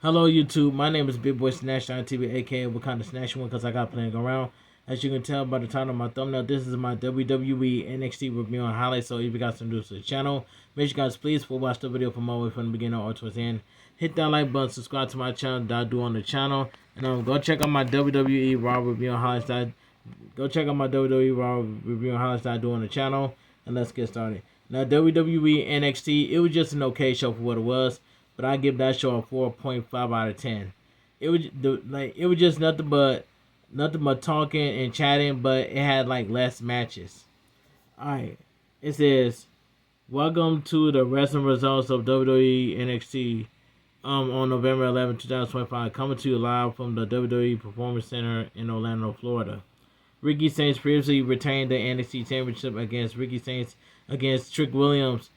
Hello YouTube, my name is Bigboysnacksjonnytv, aka Wakanda Snatch One, because I got playing around. As you can tell by the title of my thumbnail, this is my WWE NXT review and highlights. So if you guys are new to the channel, make sure you guys please watch the video from all the way from the beginning or towards the end. Hit that like button, subscribe to my channel that I do on the channel, and go check out my WWE Raw review and highlights that go check out my WWE Raw review and highlights that I do on the channel. And let's get started. Now WWE NXT, it was just an okay show for what it was, but I give that show a 4.5 out of 10. It was just nothing but talking and chatting, but it had like less matches. Alright. It says, welcome to the wrestling results of WWE NXT on November 11, 2025, coming to you live from the WWE Performance Center in Orlando, Florida. Ricky Saints previously retained the NXT Championship against Trick Williams.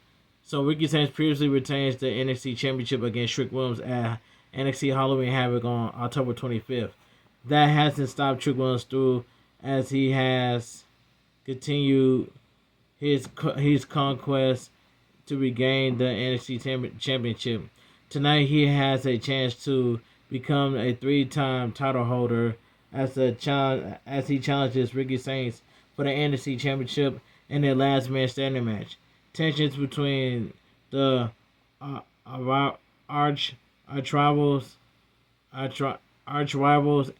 So Ricky Saints previously retains the NXT Championship against Trick Williams at NXT Halloween Havoc on October 25th. That hasn't stopped Trick Williams through, as he has continued his conquest to regain the NXT Championship. Tonight he has a chance to become a 3-time title holder as he challenges Ricky Saints for the NXT Championship in their last man standing match. Tensions between the arch rivals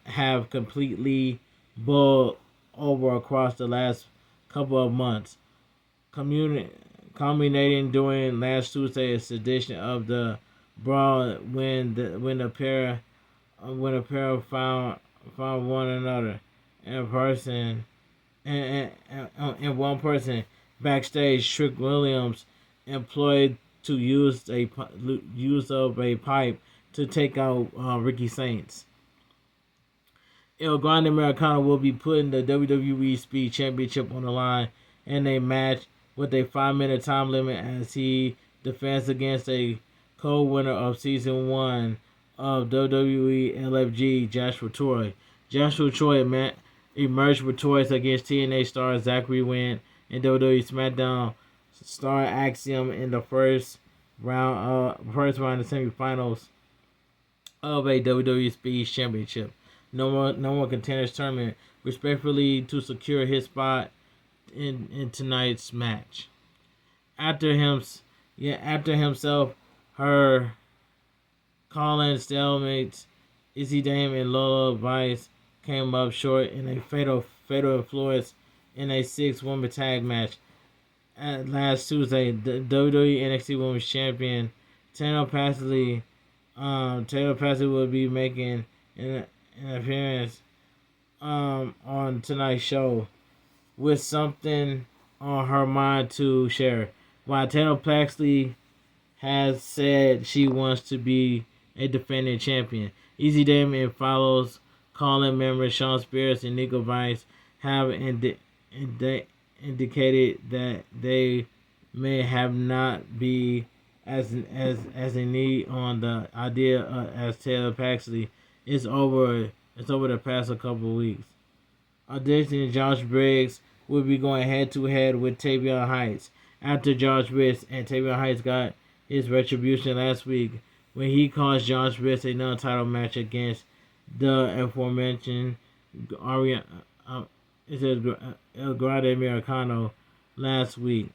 have completely boiled over across the last couple of months, culminating during last Tuesday's edition of the Brawl when the pair found one another in person and one person backstage. Trick Williams employed to use of a pipe to take out Ricky Saints. El Grande Americano will be putting the WWE Speed Championship on the line in a match with a 5-minute time limit as he defends against a co-winner of Season 1 of WWE LFG, Joshua Troy. Joshua Troy emerged victorious against TNA star Zachary Wynn and WWE SmackDown star Axiom in the first round of the semifinals of a WWE Speed Championship. No more contenders tournament, respectfully, to secure his spot in tonight's match. After himself, her Colin stalemates Izzy Dame and Lola Vice came up short in a fatal influence in a 6-woman tag match at last Tuesday. The WWE NXT Women's Champion Taylor Pasley will be making an appearance on tonight's show with something on her mind to share. While Taylor Pasley has said she wants to be a defending champion, Easy Dame and follows Colin members Sean Spears and Nico Vice have indicated that they may have not be as in need on the idea as Taylor Paxley is over the past couple of weeks. Audition Josh Briggs will be going head to head with Tavion Heights after Josh Briggs and Tavion Heights got his retribution last week when he caused Josh Briggs a non-title match against the aforementioned El Grande Americano last week.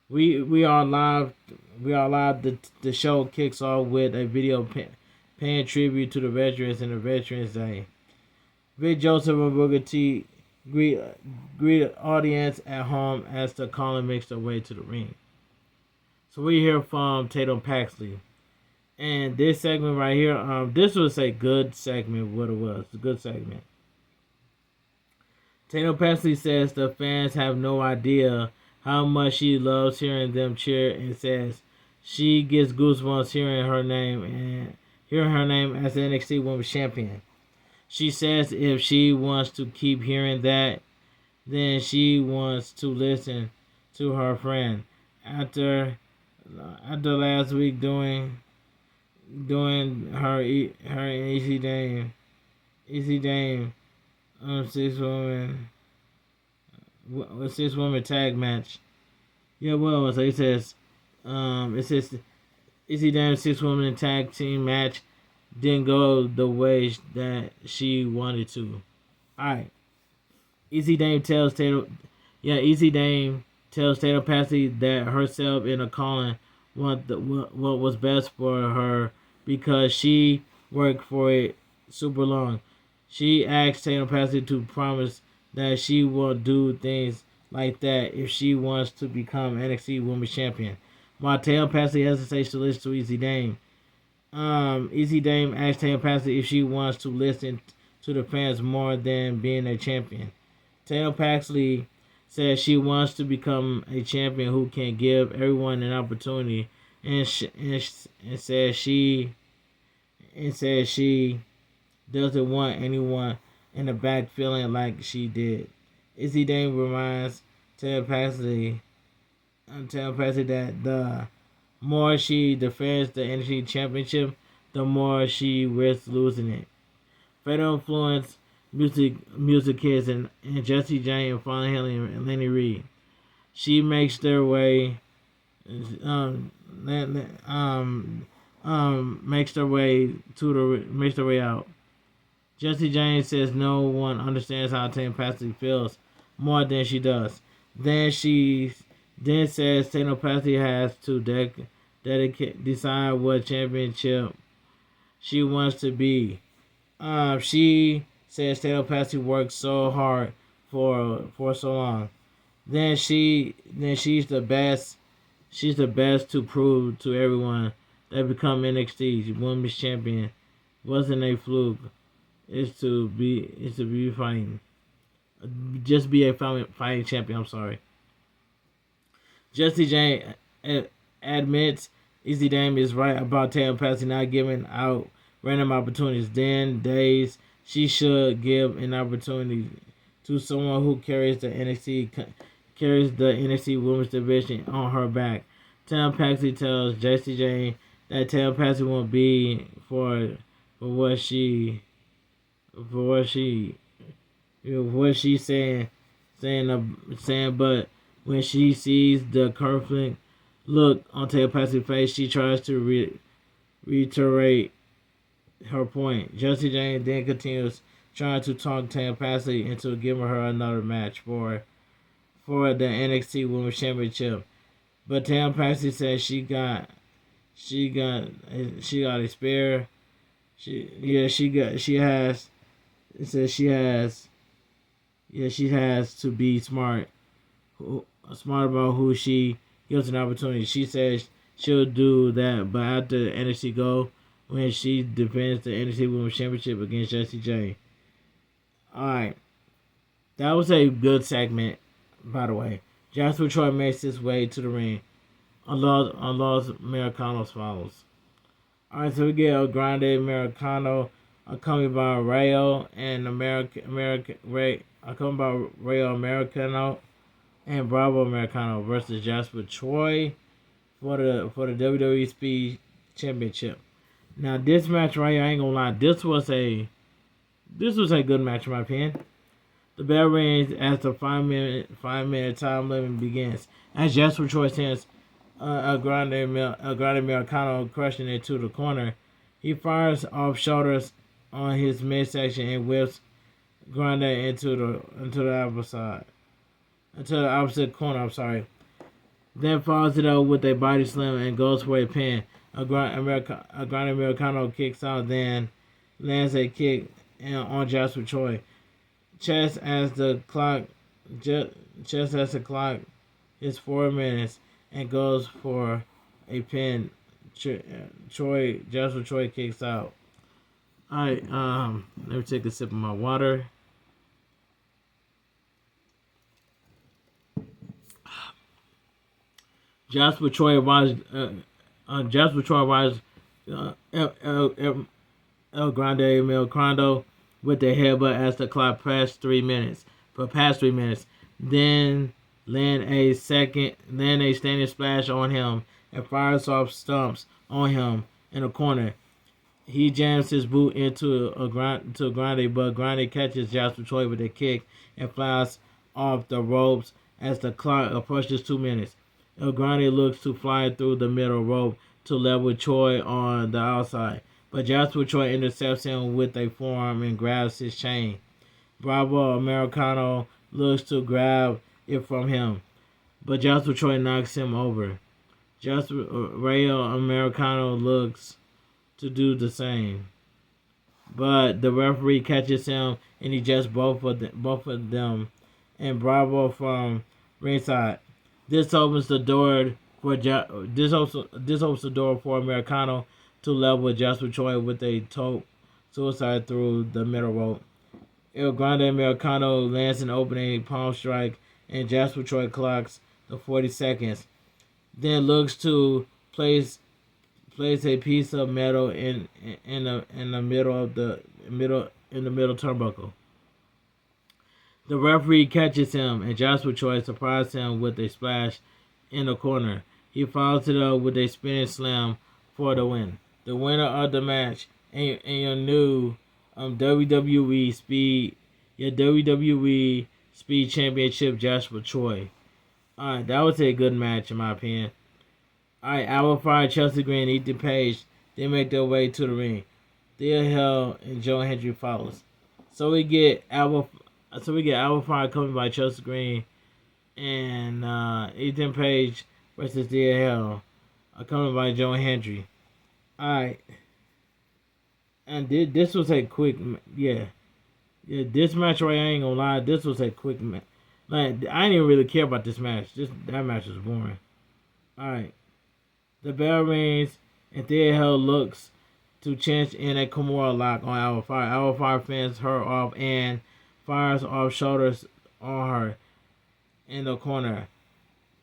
We are live. The show kicks off with a video paying tribute to the veterans and the Veterans Day. Vic Joseph and Booker T greet the audience at home as the Colin makes their way to the ring. So we hear from Tatum Paxley. And this segment right here, this was a good segment, what it was. A good segment. Tatum Paxley says the fans have no idea how much she loves hearing them cheer, and says she gets goosebumps hearing her name as the NXT Women's Champion. She says if she wants to keep hearing that, then she wants to listen to her friend. After last week doing her Easy Dame 6-woman tag match. Yeah, well, so it says Izzy Dame's 6-woman tag team match didn't go the way that she wanted to. Alright. Izzy Dame tells Taylor Patsy that herself in a calling what was best for her because she worked for it super long. She asked Taylor Patsy to promise that she will do things like that if she wants to become NXT Women's Champion. While Taylor Patsy hesitates to listen to Izzy Dame, Izzy Dame asked Taylor Patsy if she wants to listen to the fans more than being a champion. Taylor Paxley says she wants to become a champion who can give everyone an opportunity, and says she doesn't want anyone in the back feeling like she did. Izzy Dame reminds Taylor Paxley that the more she defends the NXT Championship, the more she risks losing it. Fatal Influence Music Kids and Jesse Jane and Fallon Henley and Lenny Reed. She makes their way makes their way out. Jesse Jane says no one understands how Taylor Patsy feels more than she does. Then says Taylor Patsy has to decide what championship she wants to be. She says Taylor Patsy worked so hard for so long. Then she's the best. She's the best to prove to everyone that become NXT Women's Champion wasn't a fluke. It's to be fighting. Just be a fighting champion. I'm sorry. Jesse Jane admits Izzy Dame is right about Taylor Patsy not giving out random opportunities. Then days she should give an opportunity to someone who carries the NXT Women's division on her back. Taylor Patsy tells Jesse Jane that Taylor Patsy won't be for what she's saying, but when she sees the conflict look on Taylor Patsy's face, she tries to reiterate her point. Jesse Jane then continues trying to talk Taylor Patsy into giving her another match for the NXT Women's Championship, but Taylor Patsy says she got a spare. She has to be smart about who she gives an opportunity. She says she'll do that, but after the NXT go, when she defends the NXT Women's Championship against Jesse J. Alright. That was a good segment, by the way. Joshua Troy makes his way to the ring. A Los Americanos follows. Alright, so we get El Grande Americano accompanied by Rayo and Rayo Americano and Bravo Americano versus Joshua Troy for the WWE Speed Championship. Now this match right here, I ain't gonna lie, this was a good match in my opinion. The bell rings as the 5 minute time limit begins. As Joshua Troy sends El Grande Americano crushing it to the corner, he fires off shoulders on his midsection and whips Grande into the opposite corner. I'm sorry. Then follows it up with a body slam and goes for a pin. El Grande Americano kicks out, then lands a kick on Joshua Troy. Just as the clock is 4 minutes and goes for a pin, Joshua Troy kicks out. Alright, let me take a sip of my water. Joshua Troy arrives El Grande Americano with the headbutt as the clock past 3 minutes. Then land a standing splash on him and fires off stumps on him in the corner. He jams his boot into Grande, but Grande catches Joshua Troy with a kick and flies off the ropes as the clock approaches 2 minutes. El Grande looks to fly through the middle rope to level Choi on the outside, but Joshua Choi intercepts him with a forearm and grabs his chain. Bravo Americano looks to grab it from him, but Joshua Choi knocks him over. Rayo Americano looks to do the same, but the referee catches him and ejects both of them, and Bravo from ringside. This opens the door for Americano to level Joshua Choi with a toe suicide through the middle rope. El Grande Americano lands an opening palm strike, and Joshua Choi clocks the 40 seconds. Then looks to place a piece of metal in the middle turnbuckle. The referee catches him, and Joshua Choi surprises him with a splash in the corner. He follows it up with a spinning slam for the win. The winner of the match and your new WWE Speed Championship, Joshua Choi. Alright, that was a good match in my opinion. Alright, Alpha Fire, Chelsea Green, Ethan Page, they make their way to the ring. Thea Hell and Joe Hendry follows. So we get Alpha Fire coming by Chelsea Green and Ethan Page versus Thea Hell coming by Joe Hendry. Alright. And this was a quick, this match right, I ain't gonna lie, this was a quick match. Like, I didn't even really care about this match. That match was boring. Alright. The bell rings, and Thea Hell looks to change in a Kimura lock on Alpha Fire. Alpha Fire fends her off and fires off shoulders on her in the corner.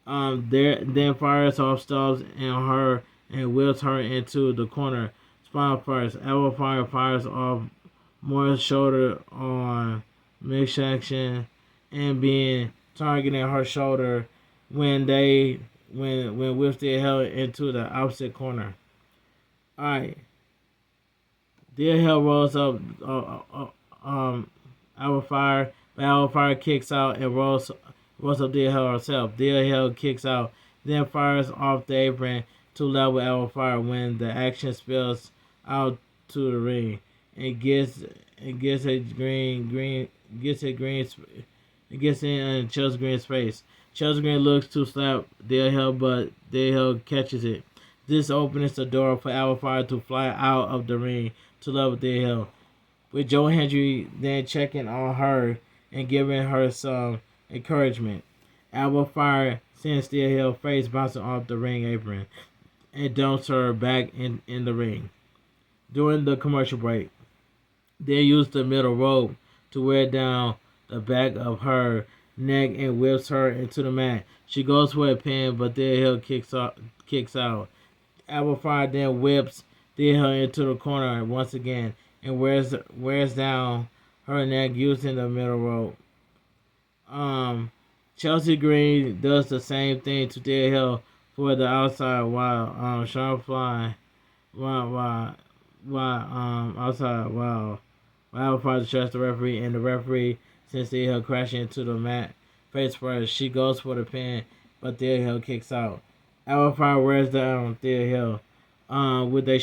Then fires off stabs on her and wheels her into the corner. Spine first. Alpha Fire fires off more shoulder on midsection and being targeting her shoulder when whips the hell into the opposite corner. Alright. The hell rolls up Alpha Fire, but Alpha Fire kicks out and rolls up the hell herself. The hell kicks out, then fires off the apron to level Alpha Fire when the action spills out to the ring and gets in Chelsea Green's face. Chelsea Green looks to slap Dale Hill, but Dale Hill catches it. This opens the door for Alpha Fire to fly out of the ring to level Dale Hill, with Joe Hendry then checking on her and giving her some encouragement. Alpha Fire sends Dale Hill face bouncing off the ring apron and dumps her back in the ring. During the commercial break, they use the middle rope to wear down the back of her neck and whips her into the mat. She goes for a pin, but Dale Hill kicks out. Alpha Fire then whips Dale Hill into the corner once again and wears down her neck using the middle rope. Chelsea Green does the same thing to Dale Hill for the outside while Sean Fly while Alpha Fire distracts the referee, and the referee sends Dale Hill crashing into the mat face first. She goes for the pin, but Dale Hill kicks out. Alpha Fire wears down Dale Hill with a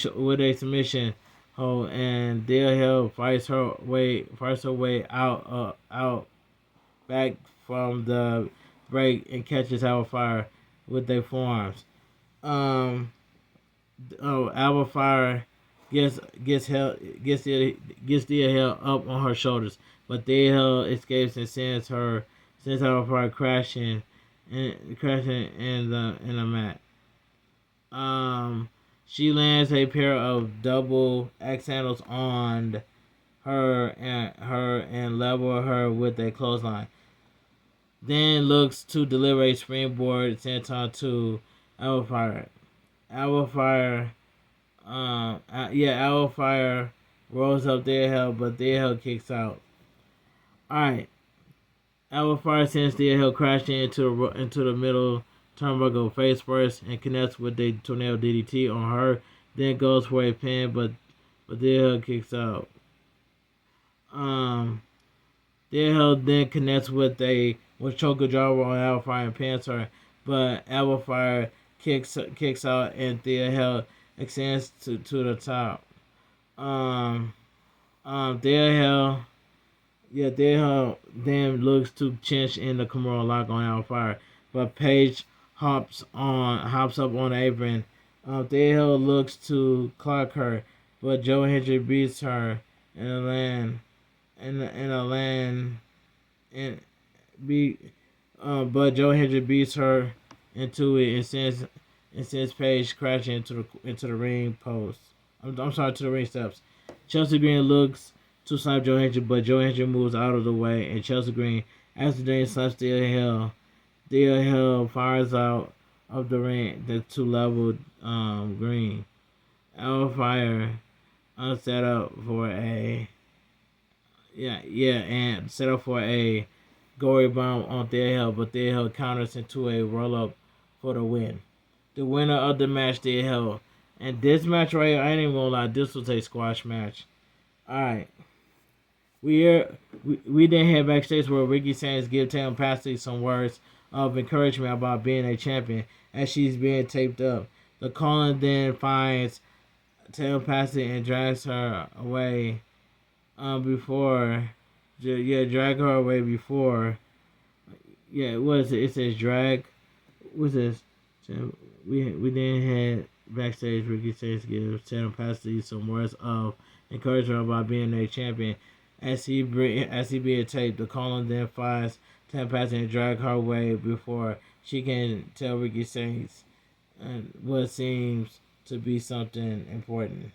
submission hold, and Dale Hill fights her way out back from the break and catches Alpha Fire with their forearms. Alpha Fire gets Dale Hill up on her shoulders, but Dale Hill escapes and sends Alpha Fire crashing in the mat. She lands a pair of double axe handles on her and level her with a clothesline. Then looks to deliver a springboard senton to Alpha Fire. Alpha Fire rolls up Dale Hill, but Dale Hill kicks out. Alright. Alpha Fire sends Dale Hill crashing into the middle turnbuckle face first and connects with the tornado DDT on her. Then goes for a pin, but Dale Hill kicks out. Dale Hill then connects with Choker Jawbreaker on Alpha Fire and pins her, but Alpha Fire kicks out, and Thea Hell extends to the top. Thea Hell, Thea Hell then looks to cinch in the Kimura lock on Hellfire, but Paige hops up on the apron. Thea Hell looks to clock her, but Joe Hendry beats her in a land, but Joe Hendry beats her into it and sends Paige crashing into the ring post. I'm sorry, to the ring steps. Chelsea Green looks to slap Joe Hendry, but Joe Hendry moves out of the way, and Chelsea Green accidentally slaps Thea Hill. Thea Hill fires out of the ring to level Green. Hellfire set up for a and set up for a gory bomb on Thea Hill, but Thea Hill counters into a roll up for the win. The winner of the match, Thea Hill. And this match right here, I ain't even gonna lie, this was a squash match. Alright. We then head backstage where Ricky Sands gives Taylor Patsy some words of encouragement about being a champion as she's being taped up. The Colin then finds Taylor Patsy and drags her away before. Drag her away before. What is it? It says drag. What's this? So we then had backstage. Ricky Sands gives Taylor Patsy some words of encouragement about being a champion. As he being taped, the Colin then finds Taylor Patsy and drag her away before she can tell Ricky Sands what seems to be something important.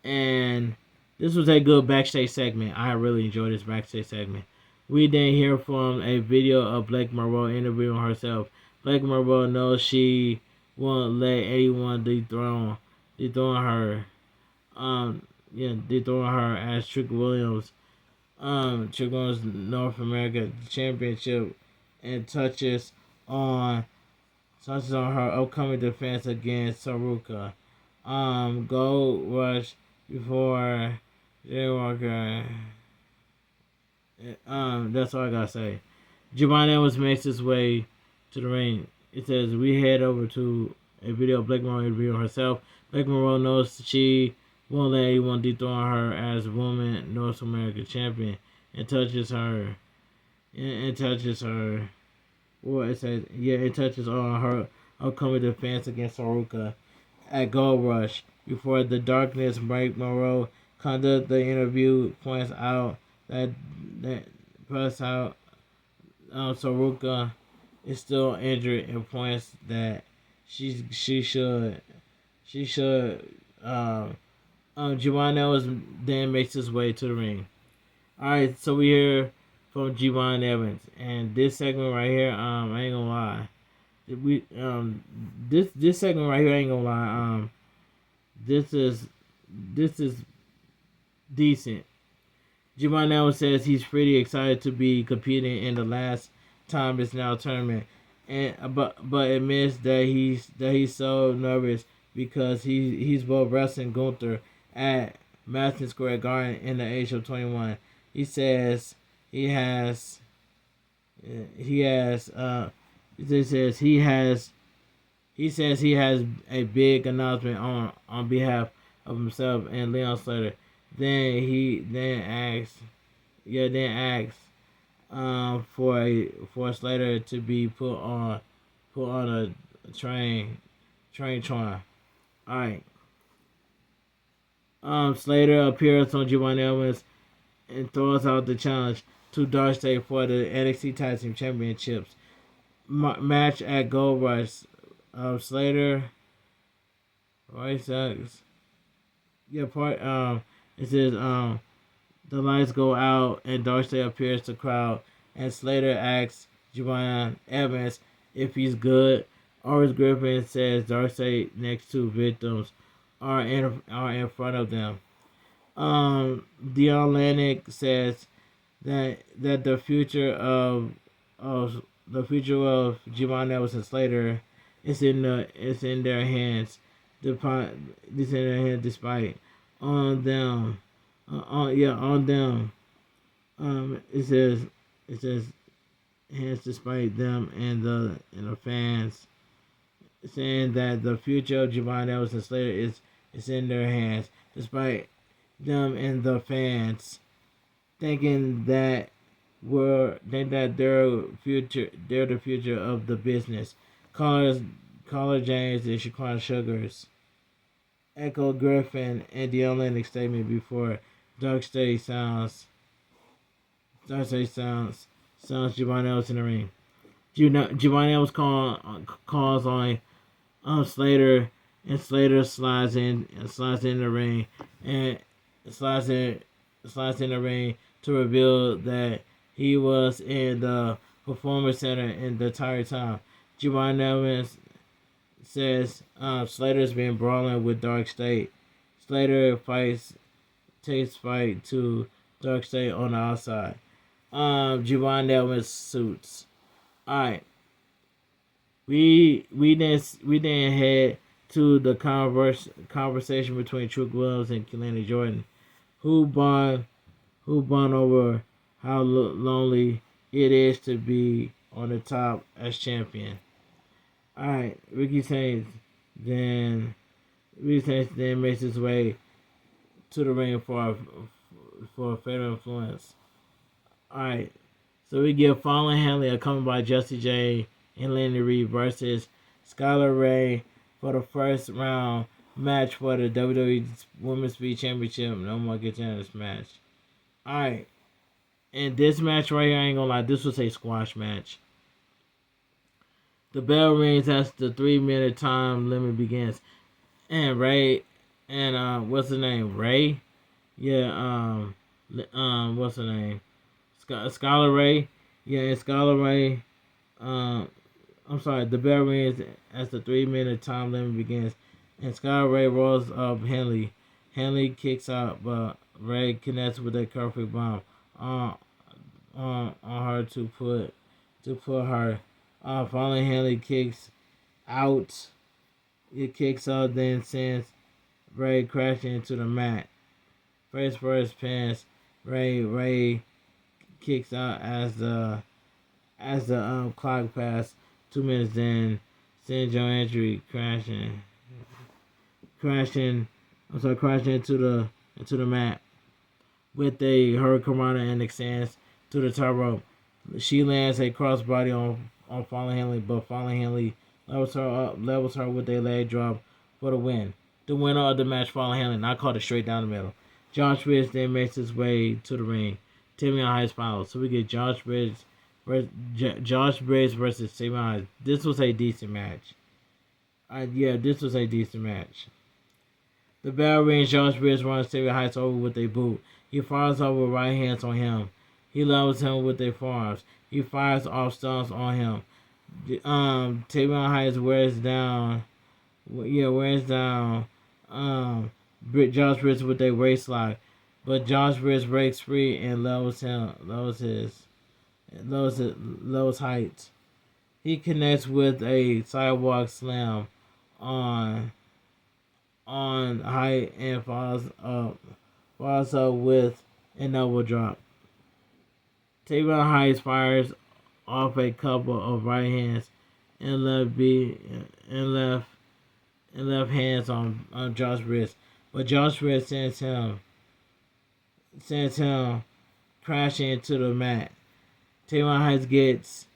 And this was a good backstage segment. I really enjoyed this backstage segment. We then hear from a video of Blake Monroe interviewing herself. Blake Monroe knows she won't let anyone dethrone her. Dethrone her as Trick Williams North America Championship, and touches on her upcoming defense against Saruka. Gold Rush before Jaywalker. That's all I gotta say. Giovanni Evans makes his way to the ring. It says we head over to a video of Blake Monroe interviewing herself. Blake Monroe knows she won't let anyone dethrone her as Woman North America Champion, and touches her. It touches her. Well, it says it touches on her upcoming defense against Saruka at Gold Rush. Before the darkness, Blake Monroe conducts the interview, points out that Saruka is still injured, and points that she should. Giovanni Evans then makes his way to the ring. Alright, so we hear from Giovanni Evans, and this segment right here, I ain't gonna lie. This segment right here, I ain't gonna lie. This is decent. Giovanni Evans says he's pretty excited to be competing in the last time it's now tournament, and but admits that he's so nervous because he's both wrestling Gunther at Madison Square Garden in the age of 21. He says he has a big announcement on behalf of himself and Leon Slater. Then asks for Slater to be put on a train. Alright. Slater appears on Giovanni Evans and throws out the challenge to Darcy for the NXT Tag Team Championships match at Gold Rush. Slater. It says the lights go out and Darcy appears to crowd, and Slater asks Giovanni Evans if he's good. Oris Griffin says Darcy next to victims are in front of them. Dion Lennox says that the future of Giovanni Evans and Slater is in their hands. Despite on them. It says hands despite them and the fans. saying that the future of Javon Ellis and Slater is in their hands, despite them and the fans thinking that they're the future of the business. Caller James and Shaquan Sugars echo Griffin and the Atlantic statement before Dark State sounds Javon Ellis in the ring. Javon Ellis calls on Slater, and Slater slides in the ring and slides in the ring to reveal that he was in the Performance Center in the entire time. Javon Ellis says Slater's been brawling with Dark State. Slater takes fight to Dark State on the outside. Javon Ellis suits. Alright. We didn't head to the conversation between Trick Williams and Kelani Jordan, who bond over how lonely it is to be on the top as champion. Alright, Ricky Saints then makes his way to the ring for a fatal influence. Alright, so we get Fallon Henley accompanied by Jesse J and Lenny Reed versus Skylar Ray for the first round match for the WWE Women's Speed Championship. No more get in this match. Alright. And this match right here, I ain't gonna lie, this was a squash match. The bell rings as the 3-minute time limit begins. And Ray and what's the name? Ray? Yeah, what's the name? Skylar Ray. Yeah, and Skylar Ray. I'm sorry, the bell rings as the 3-minute time limit begins, and Skylar Ray rolls up Henley. Henley kicks out, but Ray connects with a perfect bomb on her to put her. Finally, Henley kicks out. It kicks out, then sends Ray crashing into the mat. Face first pants. Ray kicks out as the clock passed 2 minutes. Then sends Joe Entry crashing into the mat with a hurricanrana and extends to the top rope. She lands a crossbody on Fallon Henley, but Fallon Henley levels her with a leg drop for the win. The winner of the match, Fallon Henley, not called it straight down the middle. Josh Briggs then makes his way to the ring. Tamion Heights follows. So we get Josh Briggs versus Tamion Heights. This was a decent match. This was a decent match. The bell rings. Josh Briggs runs Tamion Heights over with a boot. He fires over right hands on him. He levels him with their forearms. He fires off stunts on him. Tamion Heights wears down. Josh Briggs with a waist lock, but Josh Briggs breaks free and levels Heights. He connects with a sidewalk slam on Height and falls up with an elbow drop. Tamion Heights fires off a couple of right hands and left hands on Josh Briggs, but Josh Briggs sends him crashing into the mat. Tamion Heights gets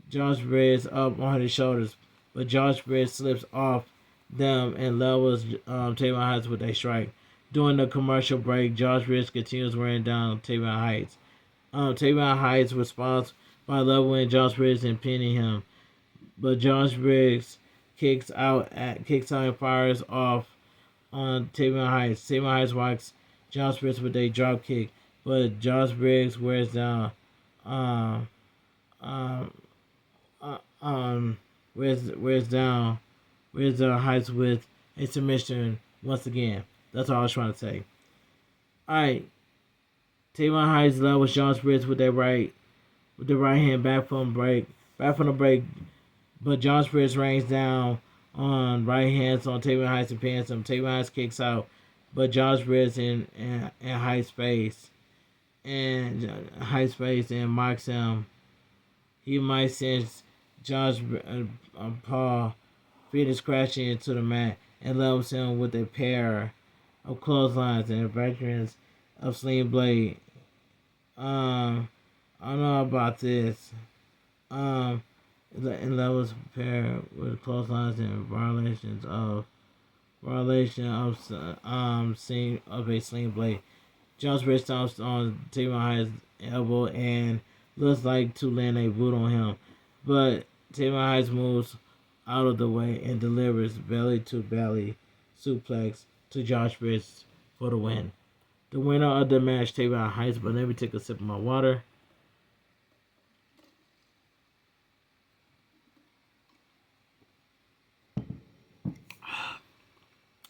Josh Briggs up on his shoulders, but Josh Briggs slips off them and levels Tamion Heights with a strike. During the commercial break, Josh Briggs continues wearing down Tamion Heights. Tamion Heights responds by leveling Josh Briggs and pinning him, but Josh Briggs kicks out and fires off on Tamion Heights. Tamion Heights rocks Josh Briggs with a drop kick, but Josh Briggs wears down Heights with a submission once again. That's all I was trying to say. Alright. Tamion Heights levels Josh Briggs with the right hand back from the break, but Josh Briggs rains down on right hands on Tamion Heights and pins him. Tamion Heights kicks out, but Josh Briggs in high space and mocks him. He might sense Josh Paul finishes crashing into the mat and levels him with a pair of clotheslines and veterans of Sling Blade. I don't know about this. And levels pair with clotheslines and violation of a Sling Blade. John's wrist stomps on Taylor High's elbow and looks like to land a boot on him, but Taylor High's moves out of the way and delivers belly-to-belly suplex to Josh Bridges for the win. The winner of the match, Taylor Heights, but let me take a sip of my water.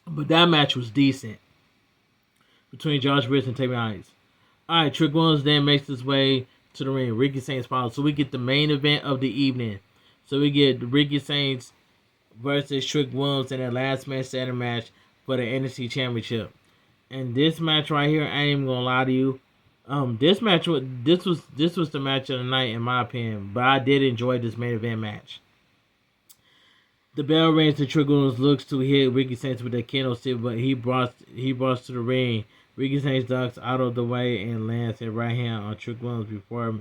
But that match was decent between Josh Bridges and Taylor Heights. Alright, Trick Williams then makes his way to the ring. Ricky Saints follows. So we get the main event of the evening. So we get Ricky Saints versus Trick Williams in their last man standing match for the NXT Championship. And this match right here, I ain't even gonna lie to you. This was the match of the night in my opinion. But I did enjoy this main event match. The bell rings and Trick Williams looks to hit Ricky Saints with a kendo stick, but he brought to the ring. Ricky Saints ducks out of the way and lands a right hand on Trick Williams before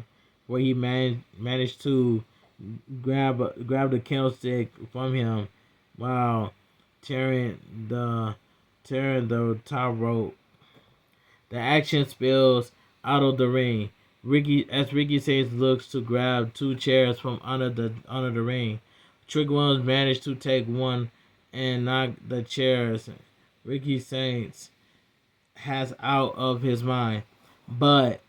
he managed to grab the kendo stick from him while tearing the top rope. The action spills out of the ring. Ricky Saints looks to grab two chairs from under the ring. Trick Williams managed to take one and knock the chairs Ricky Saints has out of his mind, but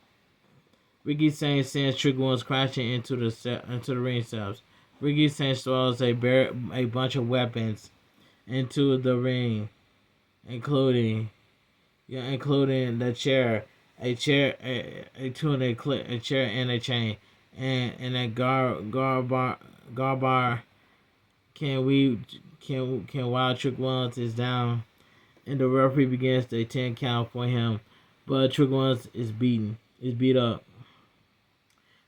Ricky Saints sends Trick Williams crashing into the ring steps. Ricky Saints throws a bunch of weapons into the ring, including the chair, a chair and a chain, and a guard bar. While Trick Williams is down, and the referee begins the 10 count for him, but Trick Williams is beat up.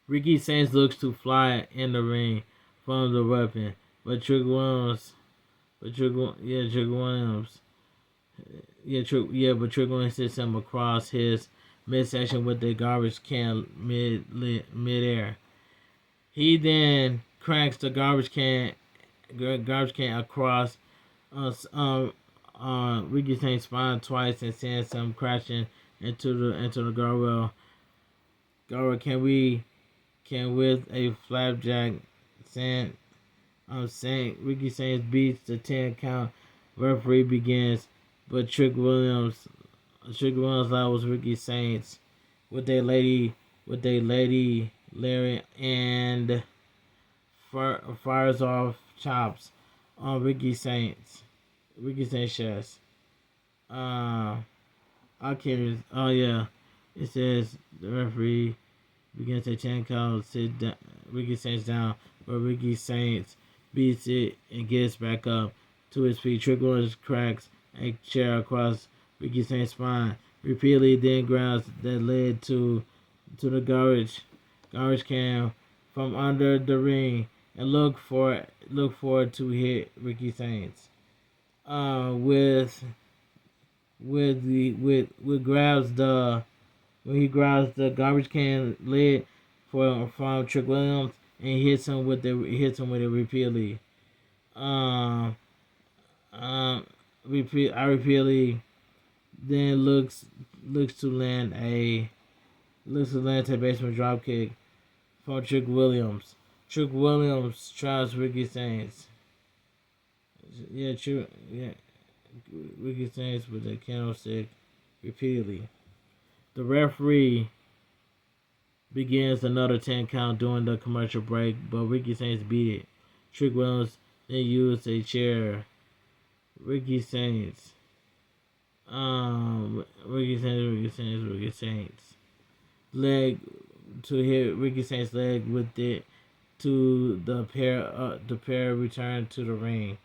Ricky Saints looks to fly in the ring from the weapon, but Trick Williams hits him across his midsection with the garbage can midair. He then cranks the garbage can across Ricky Saints' spine twice and sends him crashing into the guardrail. Can with a flapjack saying Ricky Saints beats the 10 count. Referee begins, but Trick Williams levels Ricky Saints with a lady lariat and fires off chops on Ricky Saints chest. I can't. Oh yeah, it says the referee begins a 10 count. Sit down. Ricky Saints down, but Ricky Saints beats it and gets back up to his feet. Trick Williams cracks a chair across Ricky Saints' spine repeatedly, then grabs that led to the garbage can from under the ring and look forward to hit Ricky Saints. When he grabs the garbage can lid from Trick Williams and hits him with it repeatedly. Repeatedly then looks to land a basement drop kick from Trick Williams. Trick Williams tries Ricky Saints. Ricky Saints with a candlestick repeatedly. The referee begins another 10 count during the commercial break, but Ricky Saints beat it. Trick Williams then used a chair. Ricky Saints leg to hit Ricky Saints' leg with it to the pair return to the ring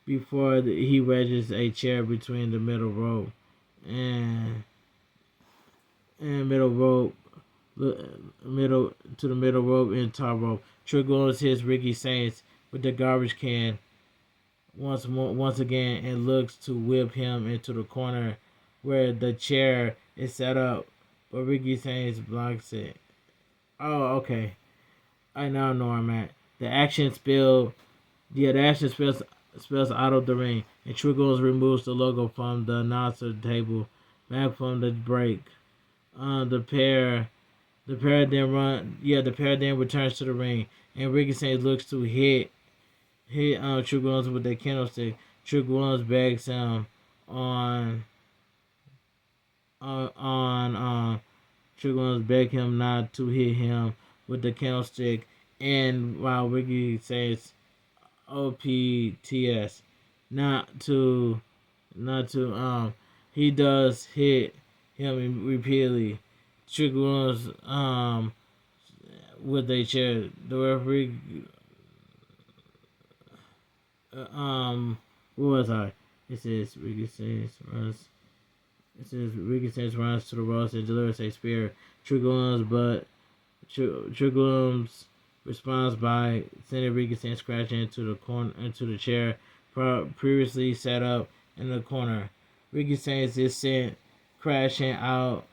before he wedges a chair between the middle rope and middle rope and top rope. Trick Williams hits Ricky Saints with the garbage can once again and looks to whip him into the corner where the chair is set up, but Ricky Sainz blocks it. Oh, okay. I now know where I'm at. The action spill. Yeah, the action spills out of the ring, and Triggles removes the logo from the announcer table back from the break. The pair then run. Yeah, the pair then returns to the ring, and Ricky Sainz looks to hit Trick Williams with the candlestick. Trick Williams begs him on Trick Williams begs him not to hit him with the candlestick, and while Ricky says OPTS, not to he does hit him repeatedly. Trick Williams with a chair. The referee what was I? It says Ricky Sainz runs. It says Ricky Sainz runs to the ropes and delivers a spear. Trick Williams responds by sending Ricky Sainz crashing into the chair previously set up in the corner. Ricky Sainz is sent crashing out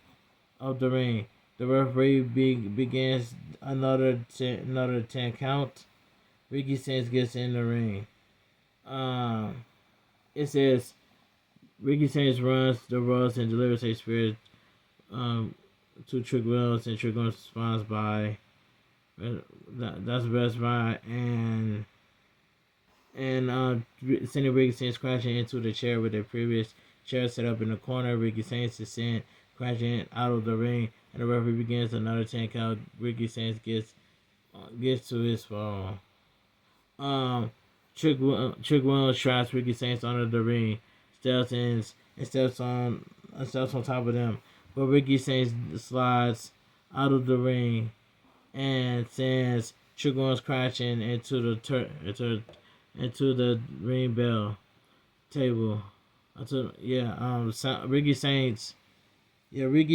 of the ring. The referee begins another 10 count. Ricky Sainz gets in the ring. It says Ricky Sainz runs the ropes and delivers a spear to Trick Williams, and Trick Williams responds by that's best by and sending Ricky Sainz crashing into the chair with the previous chair set up in the corner. Ricky Sainz is sent crashing out of the ring, and the referee begins another 10 count. Ricky Sainz gets to his fall. Trick Williams traps Ricky Sainz under the ring, steps on top of them, but Ricky Sainz slides out of the ring and sends Trick Williams crashing into the ring bell table. Ricky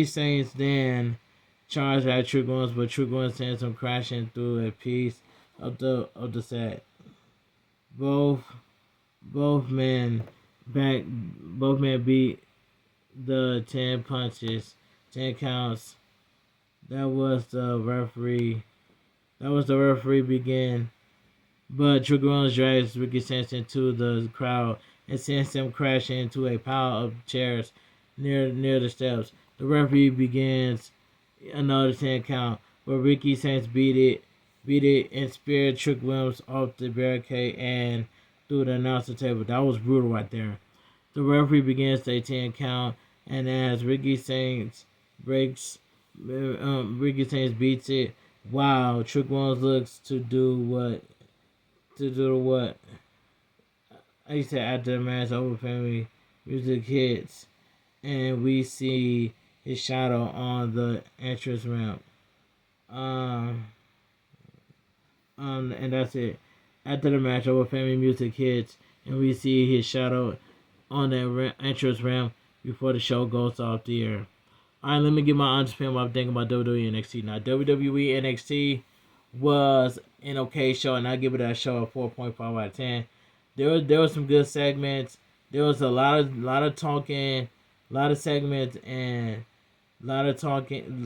Sainz then charged at Trick Williams, but Trick Williams sends him crashing through a piece of the set. Both men beat the 10 punches, 10 counts. That was the referee begin. But Trick Williams drags Ricky Sainz into the crowd and sends him crashing into a pile of chairs near the steps. The referee begins another 10 count, but Ricky Sainz beat it and speared Trick Williams off the barricade and through the announcer table. That was brutal right there. The referee begins a 10 count, and as Ricky Sainz beats it, wow, Trick Williams looks to do what I said after the match over family music hits, and we see his shadow on the entrance ramp. And that's it. After the match, over family music hits, and we see his shadow on the entrance ramp before the show goes off the air. Alright, let me give my honest opinion what I'm thinking about WWE NXT. Now, WWE NXT was an okay show, and I give it a show of 4.5 out of 10. There was some good segments. There was a lot of talking, a lot of segments, and a lot of segments, and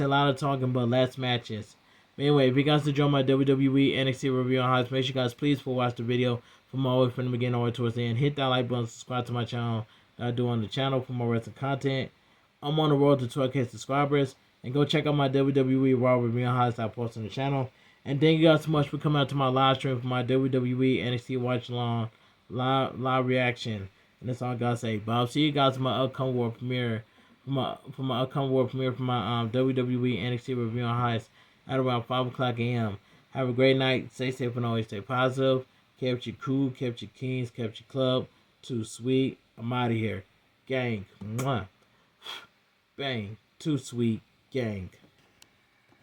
a lot of talking, but less matches. But anyway, if you guys enjoy my WWE NXT review on highlights, make sure you guys please watch the video from all the way from the beginning all the way towards the end. Hit that like button, subscribe to my channel that I do on the channel for more wrestling content. I'm on the road to 12K subscribers, and go check out my WWE Raw review on highlights I post on the channel. And thank you guys so much for coming out to my live stream for my WWE NXT Watch Along live reaction. And that's all I gotta say. But I'll see you guys in my upcoming world premiere. For my upcoming world premiere for my WWE NXT review on highlights at around 5 o'clock a.m. Have a great night. Stay safe and always stay positive. Kept you cool, kept you kings, kept you club. Too sweet. I'm out of here. Gang. Mwah. Bang. Too sweet. Gang.